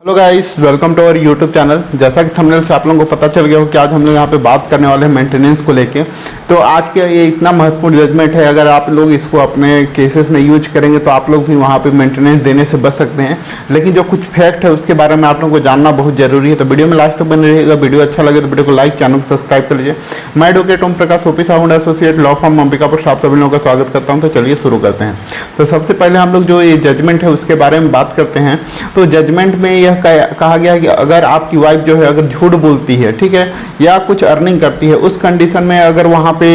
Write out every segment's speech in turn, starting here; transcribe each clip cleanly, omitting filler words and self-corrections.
Hello guys, welcome to our YouTube channel. जैसा कि thumbnail से आप लोगों को पता चल गया हो कि आज हम लोग यहाँ पे बात करने वाले हैं मेंटेनेंस को लेके। तो आज के ये इतना महत्वपूर्ण जजमेंट है, अगर आप लोग इसको अपने केसेस में यूज करेंगे तो आप लोग भी वहाँ पे मेंटेनेंस देने से बच सकते हैं। लेकिन जो कुछ फैक्ट है उसके बारे में आप लोगों को जानना बहुत जरूरी है, तो वीडियो में लास्ट तक बने रहिएगा। वीडियो अच्छा लगे तो वीडियो को लाइक, चैनल को सब्सक्राइब कर लीजिए। मैं advocate Om Prakash, OP sound associate, law firm Ambikapur, आप सभी लोगों का स्वागत करता हूँ। तो चलिए शुरू करते हैं। तो सबसे पहले हम लोग जो ये जजमेंट है उसके बारे में बात करते हैं। तो जजमेंट में यह कहा गया कि अगर आपकी वाइफ जो है अगर झूठ बोलती है, ठीक है, या कुछ अर्निंग करती है, उस कंडीशन में अगर वहाँ पे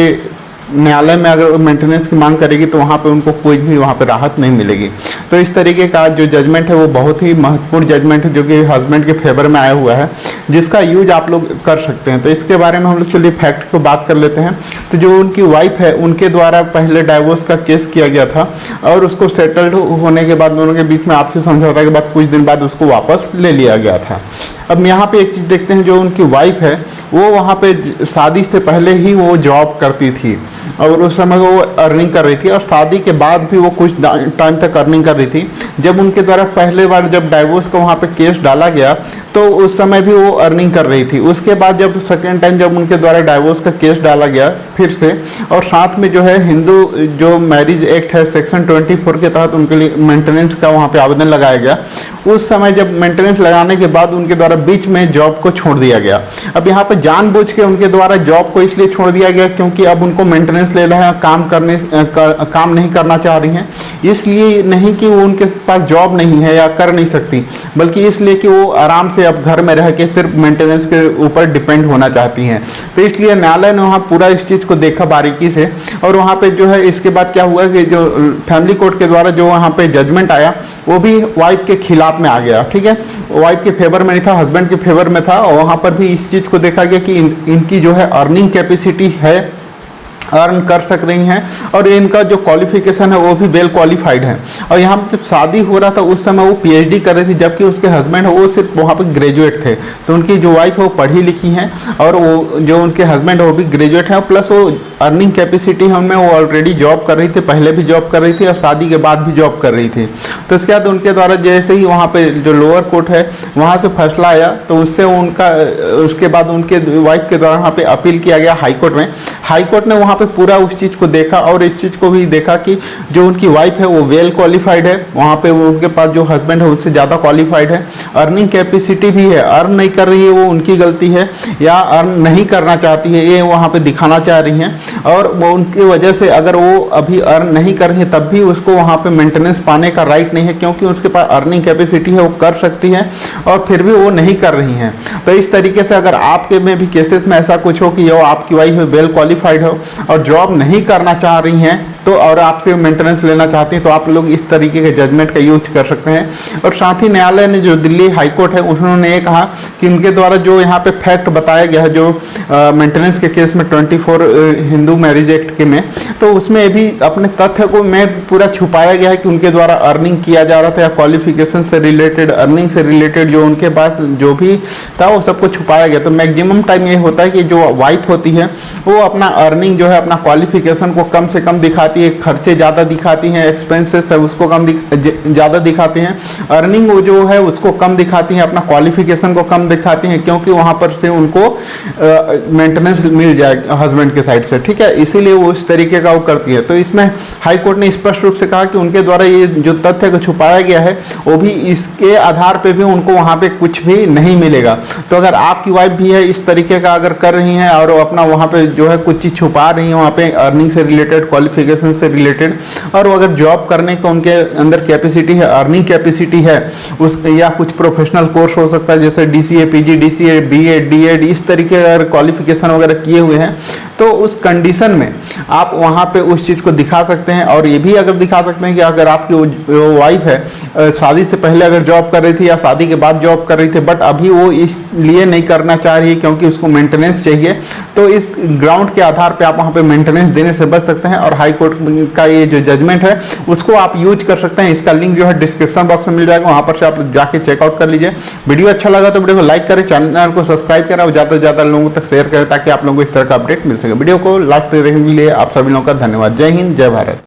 न्यायालय में अगर मेंटेनेंस की मांग करेगी तो वहाँ पे उनको कोई भी वहाँ पे राहत नहीं मिलेगी। तो इस तरीके का जो जजमेंट है वो बहुत ही महत्वपूर्ण जजमेंट है, जो कि हस्बैंड के फेवर में आया हुआ है, जिसका यूज आप लोग कर सकते हैं। तो इसके बारे में हम लोग चलिए फैक्ट को बात कर लेते हैं। तो जो उनकी वाइफ है उनके द्वारा पहले डाइवोर्स का केस किया गया था और उसको सेटल्ड होने के बाद दोनों के बीच में आपसी समझौता के बाद कुछ दिन बाद उसको वापस ले लिया गया था। अब यहाँ पे एक चीज़ देखते हैं, जो उनकी वाइफ है वो वहाँ पे शादी से पहले ही वो जॉब करती थी और उस समय वो अर्निंग कर रही थी, और शादी के बाद भी वो कुछ टाइम तक अर्निंग कर रही थी। जब उनके द्वारा पहले बार जब डाइवोर्स का वहाँ पे केस डाला गया तो उस समय भी वो अर्निंग कर रही थी। उसके बाद जब सेकेंड टाइम जब उनके द्वारा डाइवोर्स का केस डाला गया फिर से, और साथ में जो है हिंदू जो मैरिज एक्ट है सेक्शन 24 के तहत उनके लिए मेंटेनेंस का वहाँ पे आवेदन लगाया गया। उस समय जब मेंटेनेंस लगाने के बाद उनके द्वारा बीच में जॉब को छोड़ दिया गया। अब यहाँ पे जानबूझ के उनके द्वारा जॉब को इसलिए छोड़ दिया गया क्योंकि अब उनको मेंटेनेंस लेना है, काम नहीं करना चाह रही हैं। इसलिए नहीं कि वो उनके पास जॉब नहीं है या कर नहीं सकती, बल्कि इसलिए कि वो आराम से अब घर में रह के सिर्फ मेंटेनेंस के ऊपर डिपेंड होना चाहती हैं। तो इसलिए न्यायालय ने वहाँ पूरा इस चीज़ को देखा बारीकी से, और वहाँ पे जो है इसके बाद क्या हुआ कि जो फैमिली कोर्ट के द्वारा जो वहाँ पे जजमेंट आया वो भी वाइफ के खिलाफ में आ गया। ठीक है, वाइफ के फेवर में नहीं था, हस्बैंड के फेवर में था। और वहाँ पर भी इस चीज़ को देखा गया कि इनकी जो है अर्निंग कैपेसिटी है, अर्न कर सक रही हैं, और इनका जो क्वालिफिकेशन है वो भी वेल क्वालिफाइड है। और यहाँ पर जब शादी हो रहा था उस समय वो पीएचडी कर रही थी, जबकि उसके हस्बैंड है वो सिर्फ वहाँ पे ग्रेजुएट थे। तो उनकी जो वाइफ है वो पढ़ी लिखी हैं और वो जो उनके हस्बैंड है वो भी ग्रेजुएट हैं, प्लस वो अर्निंग कैपेसिटी है उनमें, वो ऑलरेडी जॉब कर रही थी, पहले भी जॉब कर रही थी और शादी के बाद भी जॉब कर रही थी। तो इसके बाद उनके द्वारा जैसे ही वहाँ पे जो लोअर कोर्ट है वहाँ से फैसला आया तो उससे उनका उसके बाद उनके वाइफ के द्वारा वहाँ पे अपील किया गया हाई कोर्ट में। हाई कोर्ट ने वहाँ पे पूरा उस चीज़ को देखा और इस चीज़ को भी देखा कि जो उनकी वाइफ है वो वेल क्वालिफाइड है, वहाँ पे वो उनके पास जो हस्बैंड है उससे ज़्यादा क्वालिफाइड है, अर्निंग कैपेसिटी भी है, अर्न नहीं कर रही है वो उनकी गलती है या अर्न नहीं करना चाहती है ये वहाँ पे दिखाना चाह रही हैं, और वो उनकी वजह से अगर वो अभी अर्न नहीं कर रही है तब भी उसको वहाँ पे मेंटेनेंस पाने का राइट नहीं है, क्योंकि उसके पास अर्निंग कैपेसिटी है, वो कर सकती है और फिर भी वो नहीं कर रही हैं। तो इस तरीके से अगर आपके में भी केसेस में ऐसा कुछ हो कि वो आपकी वाइफ वेल क्वालिफाइड हो और जॉब नहीं करना चाह रही हैं तो और आपसे मेंटेनेंस लेना चाहती हैं, तो आप लोग इस तरीके के जजमेंट का यूज कर सकते हैं। और साथ ही न्यायालय ने जो दिल्ली हाई कोर्ट है उन्होंने ये कहा कि उनके द्वारा जो यहाँ पे फैक्ट बताया गया है जो मेंटेनेंस के केस में 24 हिंदू मैरिज एक्ट के में, तो उसमें भी अपने तथ्य को में पूरा छुपाया गया है कि उनके द्वारा अर्निंग किया जा रहा था या क्वालिफिकेशन से रिलेटेड, अर्निंग से रिलेटेड जो उनके पास जो भी था वो सबको छुपाया गया। तो मैक्सिमम टाइम ये होता है कि जो वाइफ होती है वो अपना अर्निंग जो है अपना क्वालिफिकेशन को कम से कम दिखाती है, खर्चे ज़्यादा दिखाती हैं, एक्सपेंसेस है उसको कम ज़्यादा दिखाती हैं, अर्निंग वो जो है उसको कम दिखाती हैं, अपना क्वालिफिकेशन को कम दिखाती हैं, क्योंकि वहाँ पर से उनको मेंटेनेंस मिल जाए हस्बैंड के साइड से। ठीक है, इसीलिए वो इस तरीके का वो करती है। तो इसमें हाई कोर्ट ने स्पष्ट रूप से कहा कि उनके द्वारा ये जो तथ्य को छुपाया गया है वो भी इसके आधार पे भी उनको वहाँ पे कुछ भी नहीं मिलेगा। तो अगर आपकी वाइफ भी है इस तरीके का अगर कर रही हैं और अपना वहाँ पे जो है कुछ चीज़ छुपा रही हैं वहाँ पे अर्निंग से रिलेटेड, क्वालिफिकेशन से रिलेटेड, और अगर जॉब करने का उनके अंदर कैपेसिटी है, अर्निंग कैपेसिटी है उस, या कुछ प्रोफेशनल कोर्स हो सकता है जैसे DCA, PG, DCA, BEd, DEd, इस तरीके अगर क्वालिफिकेशन वगैरह किए हुए हैं तो उस कंडीशन में आप वहाँ पे उस चीज़ को दिखा सकते हैं। और ये भी अगर दिखा सकते हैं कि अगर आपकी वाइफ है शादी से पहले अगर जॉब कर रही थी या शादी के बाद जॉब कर रही थी बट अभी वो इसलिए नहीं करना चाह रही है क्योंकि उसको मेंटेनेंस चाहिए, तो इस ग्राउंड के आधार पे आप वहाँ पे मेंटेनेंस देने से बच सकते हैं। और हाई कोर्ट का ये जो जजमेंट है उसको आप यूज कर सकते हैं। इसका लिंक जो है डिस्क्रिप्शन बॉक्स में मिल जाएगा, वहाँ पर से आप जाके चेकआउट कर लीजिए। वीडियो अच्छा लगा तो वीडियो को लाइक करें, चैनल को सब्सक्राइब करें और ज़्यादा से ज़्यादा लोगों तक शेयर करें ताकि आप लोगों को इस तरह का अपडेट मिल सके। वीडियो को लास्ट तक देखने के लिए आप सभी लोगों का धन्यवाद। जय हिंद, जय भारत।